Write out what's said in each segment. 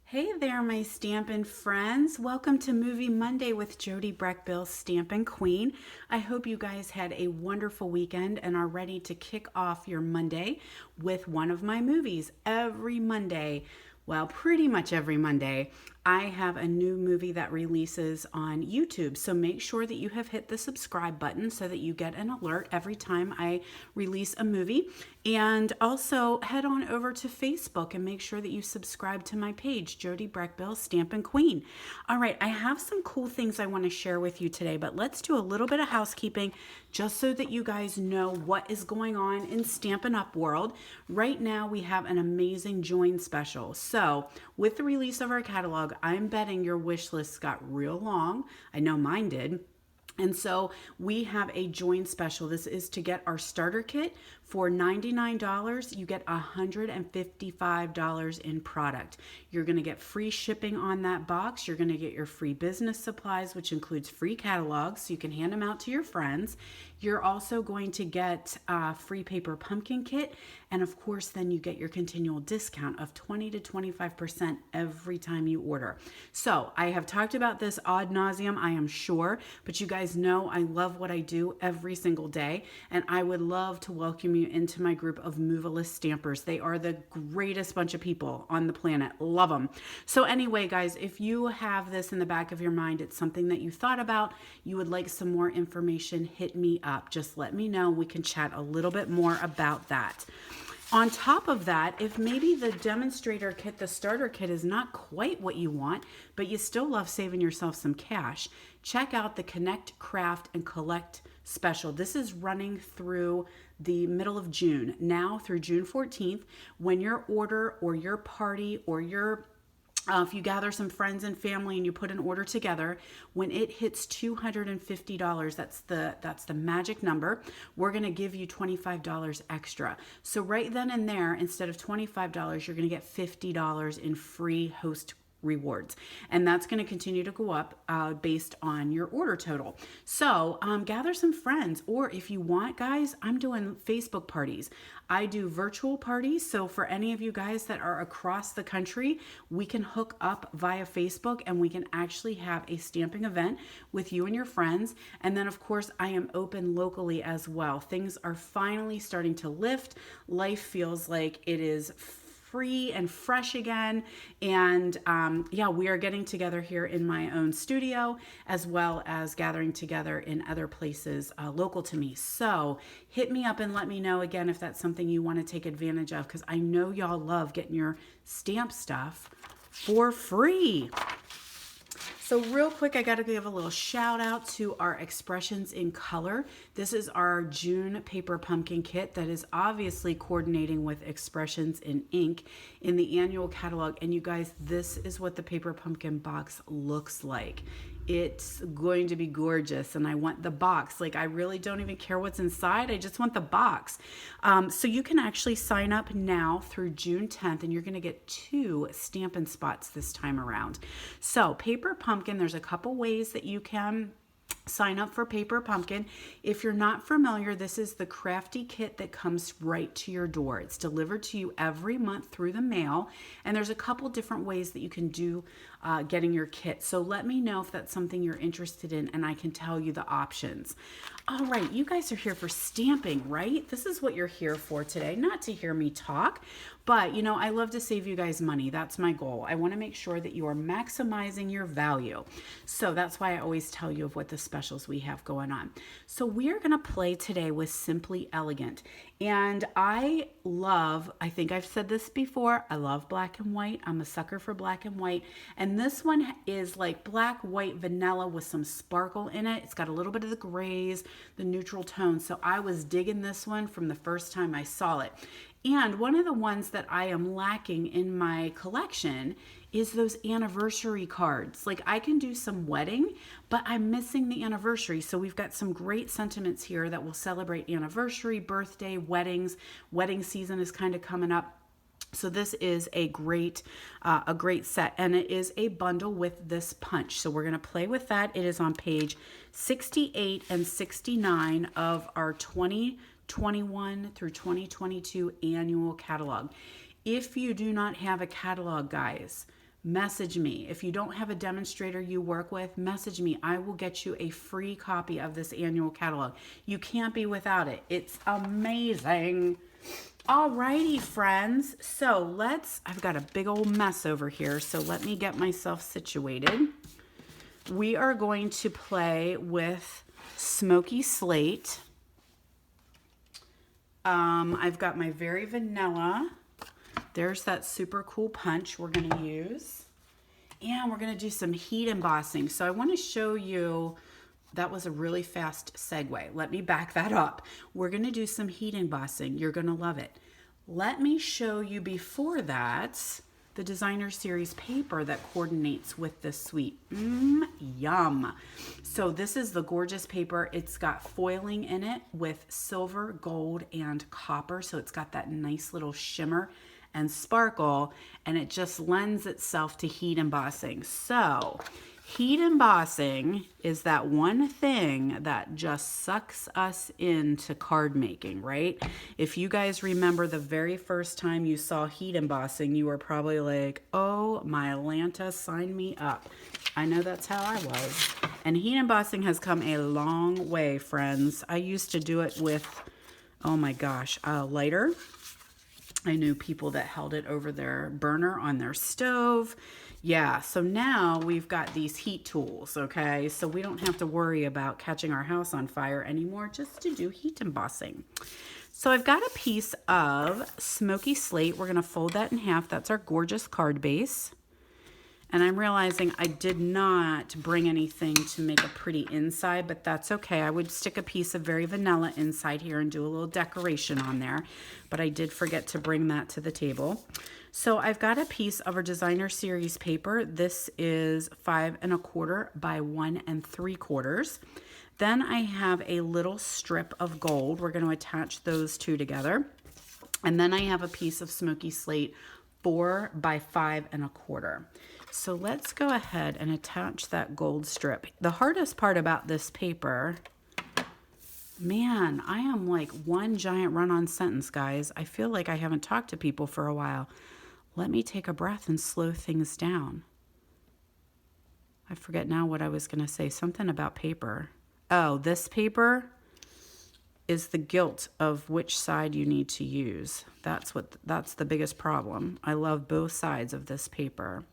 Hey there, my Stampin' friends. Welcome to Movie Monday with Jody Brechbill, Stampin' Queen. I hope you guys had a wonderful weekend and are ready to kick off your Monday with one of my movies. Every Monday, well, pretty much every Monday, I have a new movie that releases on YouTube. So make sure that you have hit the subscribe button so that you get an alert every time I release a movie. And also head on over to Facebook and make sure that you subscribe to my page, Jody Brechbill, Stampin' Queen. All right, I have some cool things I want to share with you today, but let's do a little bit of housekeeping just so that you guys know what is going on in Stampin' Up world. Right now, we have an amazing join special. So with the release of our catalog, I'm betting your wish list got real long. I know mine did. And so we have a join special. This is to get our starter kit for $99. You get $155 in product. You're going to get free shipping on that box. You're going to get your free business supplies, which includes free catalogs, so you can hand them out to your friends. You're also going to get a free paper pumpkin kit. And of course, then you get your continual discount of 20 to 25% every time you order. So I have talked about this ad nauseum, I am sure, but you guys know I love what I do every single day. And I would love to welcome you into my group of moveless stampers. They are the greatest bunch of people on the planet. Love them. So anyway, guys, if you have this in the back of your mind, it's something that you thought about, you would like some more information, hit me up. Just let me know. We can chat a little bit more about that. On top of that, if maybe the demonstrator kit, the starter kit is not quite what you want, but you still love saving yourself some cash, check out the Connect, Craft, and Collect special. This is running through the middle of June, now through June 14th. When your order or your party or your if you gather some friends and family and you put an order together, when it hits $250, that's the magic number, we're going to give you $25 extra. So right then and there, instead of $25, you're going to get $50 in free host rewards, and that's going to continue to go up based on your order total. So gather some friends, or if you want, guys, I'm doing Facebook parties. I do virtual parties, so for any of you guys that are across the country, we can hook up via Facebook and we can actually have a stamping event with you and your friends. And then of course I am open locally as well. Things are finally starting to lift. Life feels like it is free and fresh again. And yeah, we are getting together here in my own studio, as well as gathering together in other places local to me. So hit me up and let me know again if that's something you want to take advantage of, because I know y'all love getting your stamp stuff for free. So real quick, I got to give a little shout out to our Expressions in Color. This is our June paper pumpkin kit that is obviously coordinating with Expressions in Ink in the annual catalog. And you guys, this is what the paper pumpkin box looks like. It's going to be gorgeous, and I want the box. Like, I really don't even care what's inside. I just want the box. So you can actually sign up now through June 10th, and you're going to get 2 Stampin' Spots this time around. So paper pumpkin, there's a couple ways that you can sign up for paper pumpkin. If you're not familiar, this is the crafty kit that comes right to your door. It's delivered to you every month through the mail, and there's a couple different ways that you can do getting your kit. So let me know if that's something you're interested in, and I can tell you the options. All right, you guys are here for stamping, right? This is what you're here for today, not to hear me talk, but you know, I love to save you guys money. That's my goal. I want to make sure that you are maximizing your value. So that's why I always tell you of what the specials we have going on. So we are going to play today with Simply Elegant. And I think I've said this before, I love black and white. I'm a sucker for black and white. And this one is like black, white, vanilla with some sparkle in it. It's got a little bit of the grays, the neutral tones. So I was digging this one from the first time I saw it. And one of the ones that I am lacking in my collection is those anniversary cards. Like, I can do some wedding, but I'm missing the anniversary. So we've got some great sentiments here that will celebrate anniversary, birthday, weddings. Wedding season is kind of coming up. So this is a great set, and it is a bundle with this punch. So we're going to play with that. It is on page 68 and 69 of our 2021 through 2022 annual catalog. If you do not have a catalog, guys, message me. If you don't have a demonstrator you work with, message me. I will get you a free copy of this annual catalog. You can't be without it. It's amazing. Alrighty, friends. So I've got a big old mess over here, so let me get myself situated. We are going to play with Smoky Slate. I've got my very vanilla. There's that super cool punch we're going to use. And we're going to do some heat embossing. So I want to show you, that was a really fast segue. Let me back that up. We're going to do some heat embossing. You're going to love it. Let me show you before that the designer series paper that coordinates with this suite. Yum. So this is the gorgeous paper. It's got foiling in it with silver, gold, and copper. So it's got that nice little shimmer and sparkle, and it just lends itself to heat embossing. So heat embossing is that one thing that just sucks us into card making, right? If you guys remember the very first time you saw heat embossing, you were probably like, oh my Lanta, sign me up. I know that's how I was. And heat embossing has come a long way, friends. I used to do it with, oh my gosh, a lighter. I knew people that held it over their burner on their stove. Yeah, so now we've got these heat tools, okay? So we don't have to worry about catching our house on fire anymore just to do heat embossing. So I've got a piece of Smoky Slate. We're going to fold that in half. That's our gorgeous card base. And I'm realizing I did not bring anything to make a pretty inside, but that's okay. I would stick a piece of very vanilla inside here and do a little decoration on there, but I did forget to bring that to the table. So I've got a piece of our designer series paper. This is 5 1/4 by 1 3/4. Then I have a little strip of gold. We're going to attach those two together. And then I have a piece of Smoky Slate 4 by 5 1/4. So let's go ahead and attach that gold strip. The hardest part about this paper, man, I am like one giant run-on sentence, guys. I feel like I haven't talked to people for a while. Let me take a breath and slow things down. I forget now what I was going to say. Something about paper. Oh, this paper is the guilt of which side you need to use. That's the biggest problem. I love both sides of this paper.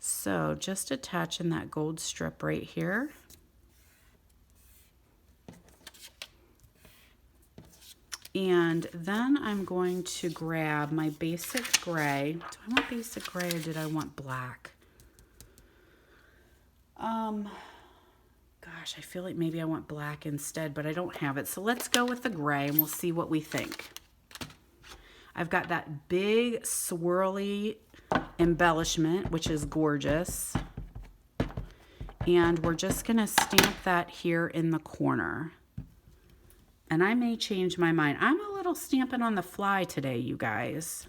So just attaching that gold strip right here. And then I'm going to grab my basic gray. Do I want basic gray or did I want black? Gosh, I feel like maybe I want black instead, but I don't have it. So let's go with the gray and we'll see what we think. I've got that big swirly embellishment, which is gorgeous. And we're just going to stamp that here in the corner. And I may change my mind. I'm a little stamping on the fly today, you guys.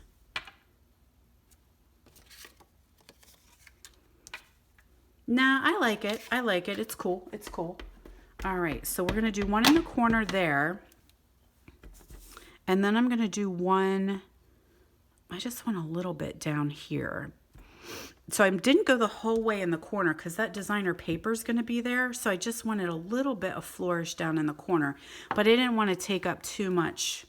Nah, I like it. I like it. It's cool. It's cool. All right, so we're going to do one in the corner there. And then I'm going to do one, I just want a little bit down here. So I didn't go the whole way in the corner because that designer paper is going to be there. So I just wanted a little bit of flourish down in the corner. But I didn't want to take up too much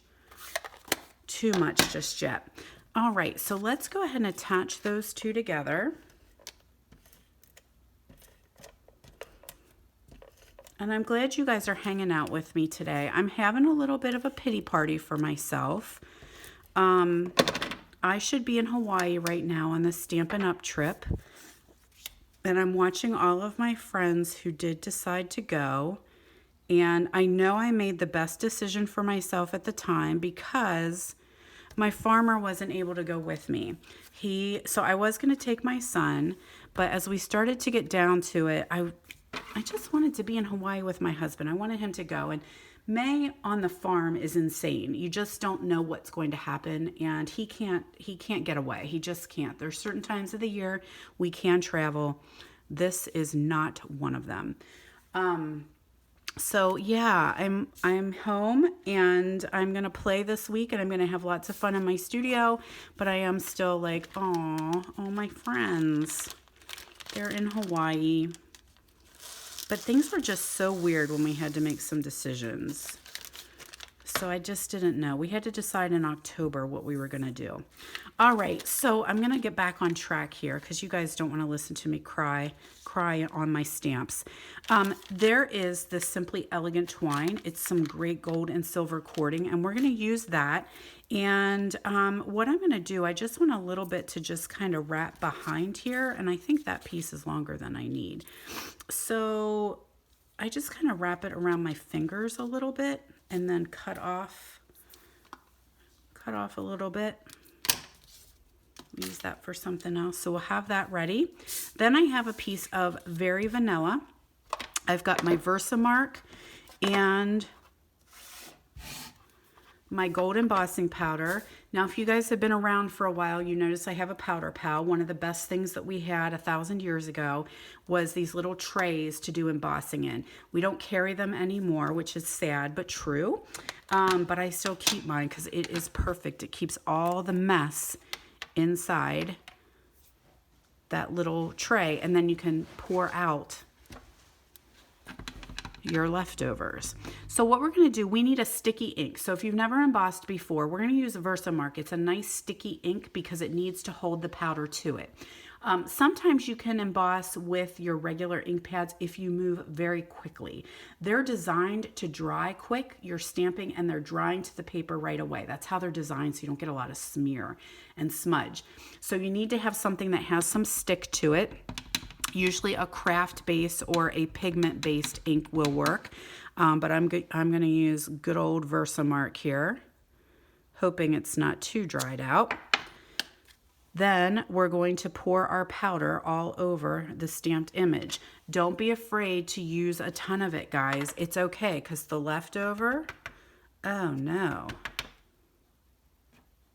just yet. All right, so let's go ahead and attach those two together. And I'm glad you guys are hanging out with me today. I'm having a little bit of a pity party for myself. I should be in Hawaii right now on the Stampin' Up trip. And I'm watching all of my friends who did decide to go. And I know I made the best decision for myself at the time because my farmer wasn't able to go with me. So I was going to take my son, but as we started to get down to it, I just wanted to be in Hawaii with my husband. I wanted him to go. And May on the farm is insane. You just don't know what's going to happen, and he can't get away. He just can't. There's certain times of the year we can travel. This is not one of them. So yeah, I'm home and I'm gonna play this week and I'm gonna have lots of fun in my studio, but I am still like, oh, all my friends, they're in Hawaii. But things were just so weird when we had to make some decisions. So I just didn't know. We had to decide in October what we were gonna do. All right, so I'm gonna get back on track here because you guys don't want to listen to me cry on my stamps. There is this Simply Elegant twine. It's some great gold and silver cording, and we're gonna use that. And what I'm gonna do, I just want a little bit to just kind of wrap behind here, and I think that piece is longer than I need. So I just kind of wrap it around my fingers a little bit and then cut off a little bit. Use that for something else. So we'll have that ready. Then I have a piece of Very Vanilla. I've got my Versamark and my gold embossing powder. Now, if you guys have been around for a while, you notice I have a powder pal. One of the best things that we had 1,000 years ago was these little trays to do embossing in. We don't carry them anymore, which is sad but true. But I still keep mine because it is perfect. It keeps all the mess inside that little tray, and then you can pour out your leftovers. So what we're going to do, we need a sticky ink. So if you've never embossed before, we're going to use a Versamark. It's a nice sticky ink because it needs to hold the powder to it. Sometimes you can emboss with your regular ink pads if you move very quickly. They're designed to dry quick. You're stamping and they're drying to the paper right away. That's how they're designed, so you don't get a lot of smear and smudge. So you need to have something that has some stick to it. Usually a craft base or a pigment based ink will work, but I'm going to use good old Versamark here, hoping it's not too dried out. Then we're going to pour our powder all over the stamped image. Don't be afraid to use a ton of it, guys. It's okay, because the leftover, oh no.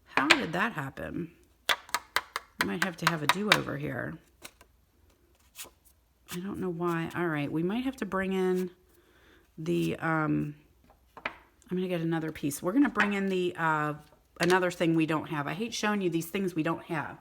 How did that happen? I might have to have a do-over here. I don't know why. All right, we might have to bring in the, I'm going to get another piece. We're going to bring in the, another thing we don't have. I hate showing you these things we don't have.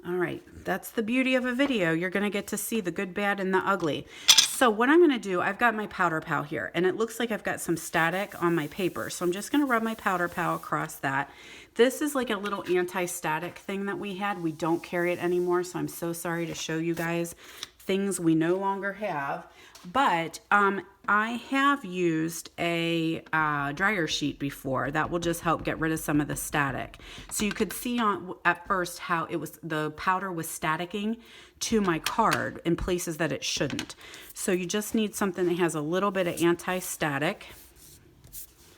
All right, that's the beauty of a video. You're going to get to see the good, bad, and the ugly. So what I'm going to do, I've got my powder pal here, and it looks like I've got some static on my paper. So I'm just going to rub my powder pal across that. This is like a little anti-static thing that we had. We don't carry it anymore, so I'm so sorry to show you guys things we no longer have. But I have used a dryer sheet before that will just help get rid of some of the static. So you could see at first how the powder was staticking to my card in places that it shouldn't. So you just need something that has a little bit of anti-static,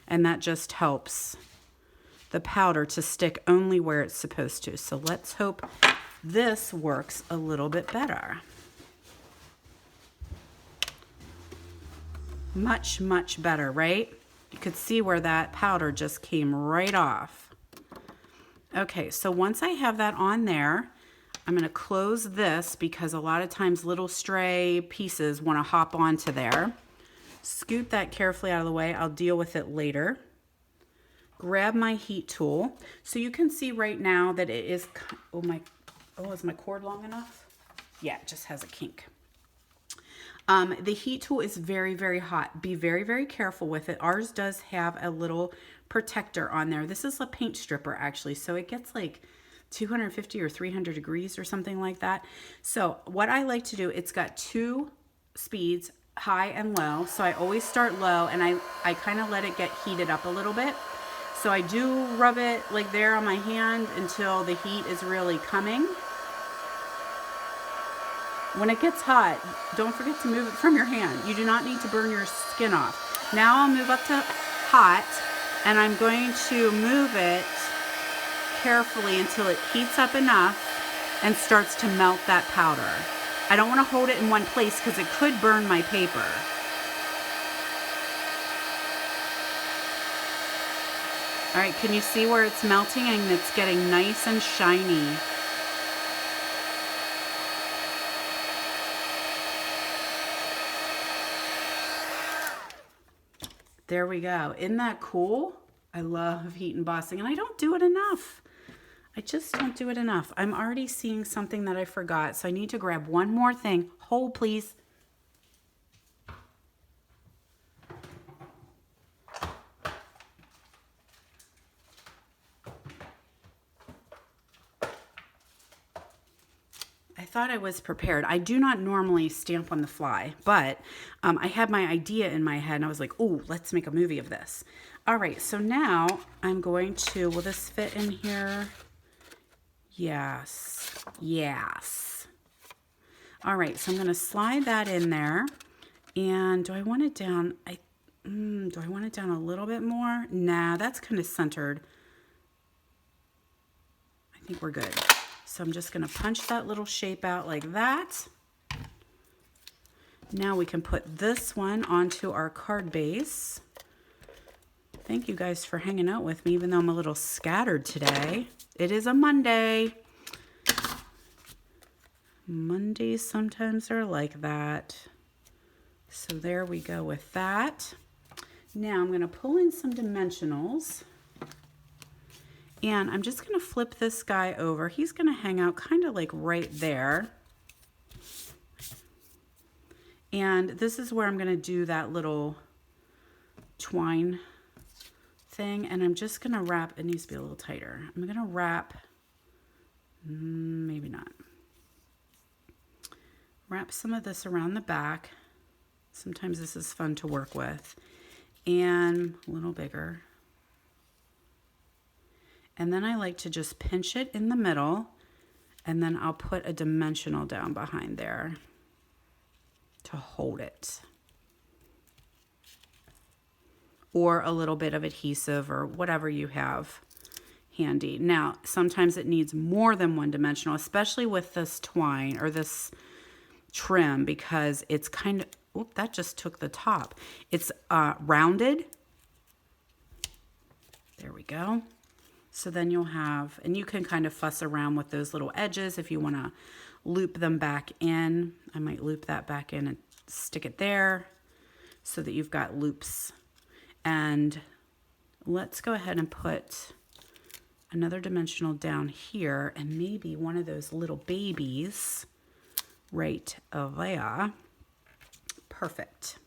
and that just helps the powder to stick only where it's supposed to. So let's hope this works a little bit better. Much, much better, right? You could see where that powder just came right off. Okay, so once I have that on there, I'm going to close this because a lot of times little stray pieces want to hop onto there. Scoot that carefully out of the way. I'll deal with it later. Grab my heat tool. So you can see right now that it is, is my cord long enough? Yeah, it just has a kink. The heat tool is very, very hot. Be very, very careful with it. Ours does have a little protector on there. This is a paint stripper actually, so it gets like 250 or 300 degrees or something like that. So what I like to do, it's got two speeds, high and low. So I always start low and I kind of let it get heated up a little bit. So I do rub it like there on my hand until the heat is really coming. When it gets hot, don't forget to move it from your hand. You do not need to burn your skin off. Now I'll move up to hot, and I'm going to move it carefully until it heats up enough and starts to melt that powder. I don't want to hold it in one place because it could burn my paper. All right, can you see where it's melting and it's getting nice and shiny? There we go. Isn't that cool? I love heat embossing, and I don't do it enough. I just don't do it enough. I'm already seeing something that I forgot, so I need to grab one more thing. Hold, please. I thought I was prepared. I do not normally stamp on the fly, but I had my idea in my head, and I was like, oh, let's make a movie of this. All right, so now I'm going to, will this fit in here? Yes, yes. All right, so I'm going to slide that in there. And do I want it down? Do I want it down a little bit more? Nah, that's kind of centered. I think we're good. So I'm just going to punch that little shape out like that. Now we can put this one onto our card base. Thank you guys for hanging out with me, even though I'm a little scattered today. It is a Monday. Mondays sometimes are like that. So there we go with that. Now I'm going to pull in some dimensionals. And I'm just going to flip this guy over. He's going to hang out kind of like right there. And this is where I'm going to do that little twine thing. And I'm just going to wrap, it needs to be a little tighter. I'm going to wrap, maybe not. Wrap some of this around the back. Sometimes this is fun to work with. And a little bigger. And then I like to just pinch it in the middle, and then I'll put a dimensional down behind there to hold it. Or a little bit of adhesive or whatever you have handy. Now, sometimes it needs more than one dimensional, especially with this twine or this trim, because it's kind of, oop, that just took the top. It's rounded. There we go. So then you'll have, and you can kind of fuss around with those little edges if you want to loop them back in. I might loop that back in and stick it there so that you've got loops. And let's go ahead and put another dimensional down here and maybe one of those little babies right there. Perfect.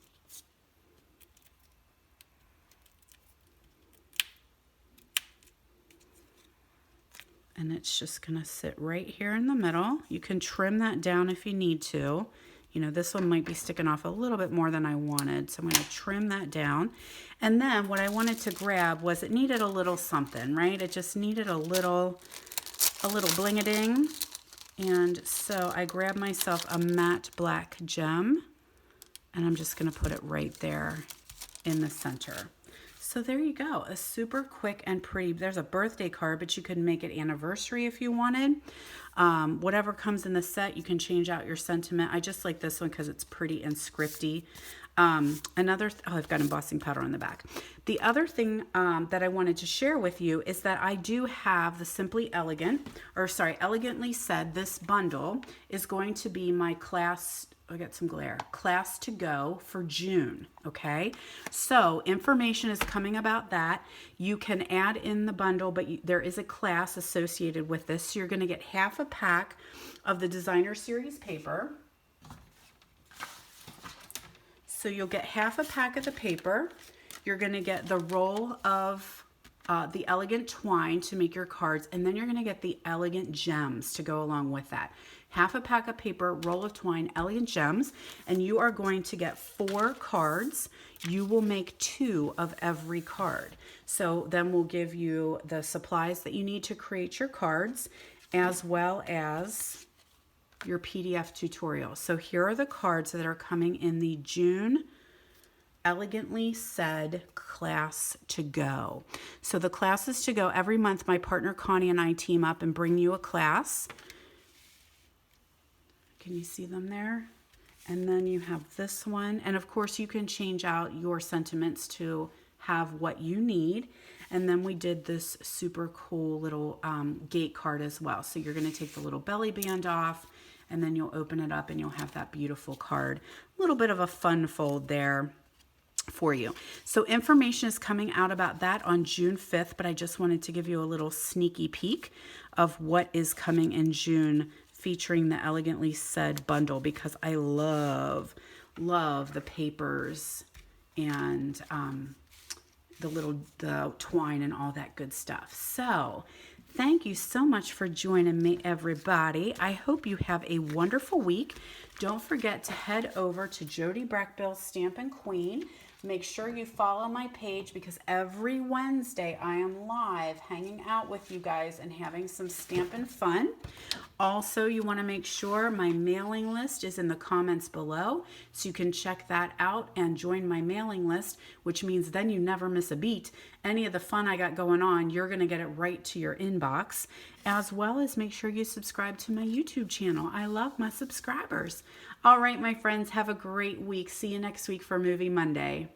And it's just gonna sit right here in the middle. You can trim that down if you need to. You know, this one might be sticking off a little bit more than I wanted, so I'm gonna trim that down. And then what I wanted to grab was, it needed a little something, right? It just needed a little bling-a-ding. And so I grabbed myself a matte black gem, and I'm just gonna put it right there in the center. So there you go, a super quick and pretty, there's a birthday card, but you could make it anniversary if you wanted. Whatever comes in the set, you can change out your sentiment. I just like this one because it's pretty and scripty. Oh, I've got embossing powder on the back. The other thing that I wanted to share with you is that I do have the Elegantly Said. This bundle is going to be my class, I got some glare, class to go for June, okay? So information is coming about that. You can add in the bundle, but there is a class associated with this. So you're gonna get half a pack of the designer series paper. So you'll get half a pack of the paper. You're gonna get the roll of the elegant twine to make your cards, and then you're gonna get the elegant gems to go along with that. Half a pack of paper, roll of twine, elegant gems, and you are going to get 4 cards. You will make 2 of every card. So then we'll give you the supplies that you need to create your cards, as well as your PDF tutorial. So here are the cards that are coming in the June Elegantly Said class to go. So the class is to go every month. My partner Connie and I team up and bring you a class. Can you see them there? And then you have this one. And of course you can change out your sentiments to have what you need. And then we did this super cool little gate card as well. So you're going to take the little belly band off, and then you'll open it up and you'll have that beautiful card. A little bit of a fun fold there for you. So information is coming out about that on June 5th, but I just wanted to give you a little sneaky peek of what is coming in June featuring the Elegantly Said bundle, because I love the papers and the twine and all that good stuff. So thank you so much for joining me, everybody. I hope you have a wonderful week. Don't forget to head over to Jody Brechbill Stampin' Queen. Make sure you follow my page, because every Wednesday I am live hanging out with you guys and having some stampin' fun. Also, you want to make sure my mailing list is in the comments below, so you can check that out and join my mailing list, which means then you never miss a beat. Any of the fun I got going on, you're going to get it right to your inbox, as well as make sure you subscribe to my YouTube channel. I love my subscribers. All right, my friends, have a great week. See you next week for Movie Monday.